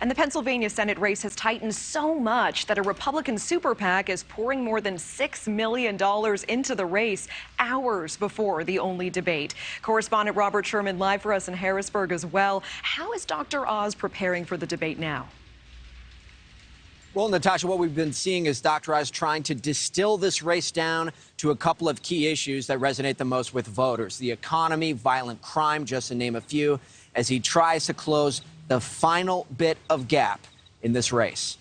And the Pennsylvania Senate race has tightened so much that a Republican super PAC is pouring more than $6 million into the race hours before the only debate. Correspondent Robert Sherman live for us in Harrisburg as well. How is Dr. Oz preparing for the debate now? Well, Natasha, what we've been seeing is Dr. Oz trying to distill this race down to a couple of key issues that resonate the most with voters. The economy, violent crime, just to name a few, as he tries to close the final bit of gap in this race.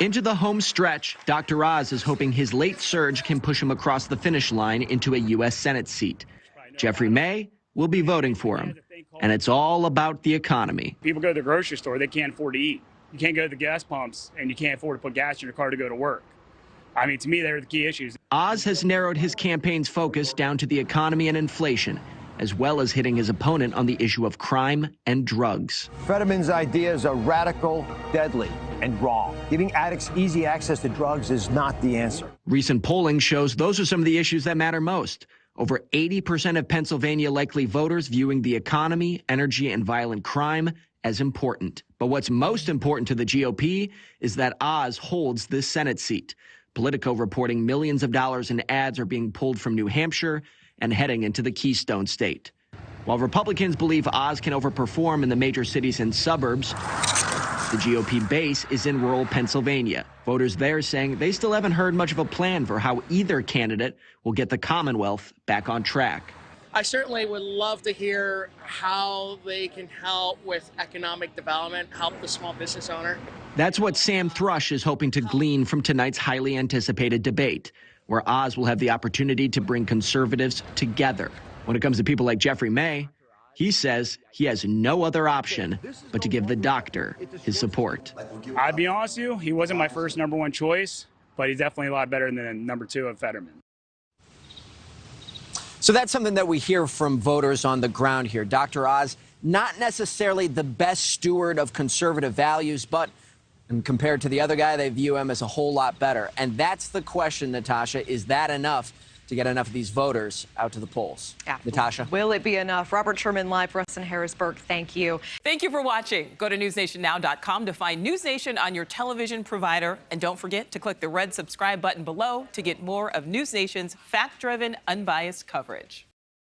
Into the home stretch, Dr. Oz is hoping his late surge can push him across the finish line into a U.S. Senate seat. Jeffrey May will be voting for him, and it's all about the economy. People go to the grocery store, they can't afford to eat. You can't go to the gas pumps, and you can't afford to put gas in your car to go to work. I mean, to me, they're the key issues. Oz has narrowed his campaign's focus down to the economy and inflation, as well as hitting his opponent on the issue of crime and drugs. Fetterman's ideas are radical, deadly, and wrong. Giving addicts easy access to drugs is not the answer. Recent polling shows those are some of the issues that matter most. Over 80% of Pennsylvania likely voters viewing the economy, energy, and violent crime as important. But what's most important to the GOP is that Oz holds this Senate seat. Politico reporting millions of dollars in ads are being pulled from New Hampshire and heading into the Keystone State. While Republicans believe Oz can overperform in the major cities and suburbs, the GOP base is in rural Pennsylvania. Voters there saying they still haven't heard much of a plan for how either candidate will get the Commonwealth back on track. I certainly would love to hear how they can help with economic development, help the small business owner. That's what Sam Thrush is hoping to glean from tonight's highly anticipated debate, where Oz will have the opportunity to bring conservatives together. When it comes to people like Jeffrey May, he says he has no other option but to give the doctor his support. I'll be honest with you, he wasn't my first #1 choice, but he's definitely a lot better than #2 of Fetterman. So that's something that we hear from voters on the ground here. Dr. Oz, not necessarily the best steward of conservative values, but compared to the other guy, they view him as a whole lot better. And that's the question, Natasha. Is that enough to get enough of these voters out to the polls? Yeah. Natasha? Will it be enough? Robert Sherman live for us in Harrisburg. Thank you. Thank you for watching. Go to newsnationnow.com to find NewsNation on your television provider. And don't forget to click the red subscribe button below to get more of NewsNation's fact-driven, unbiased coverage.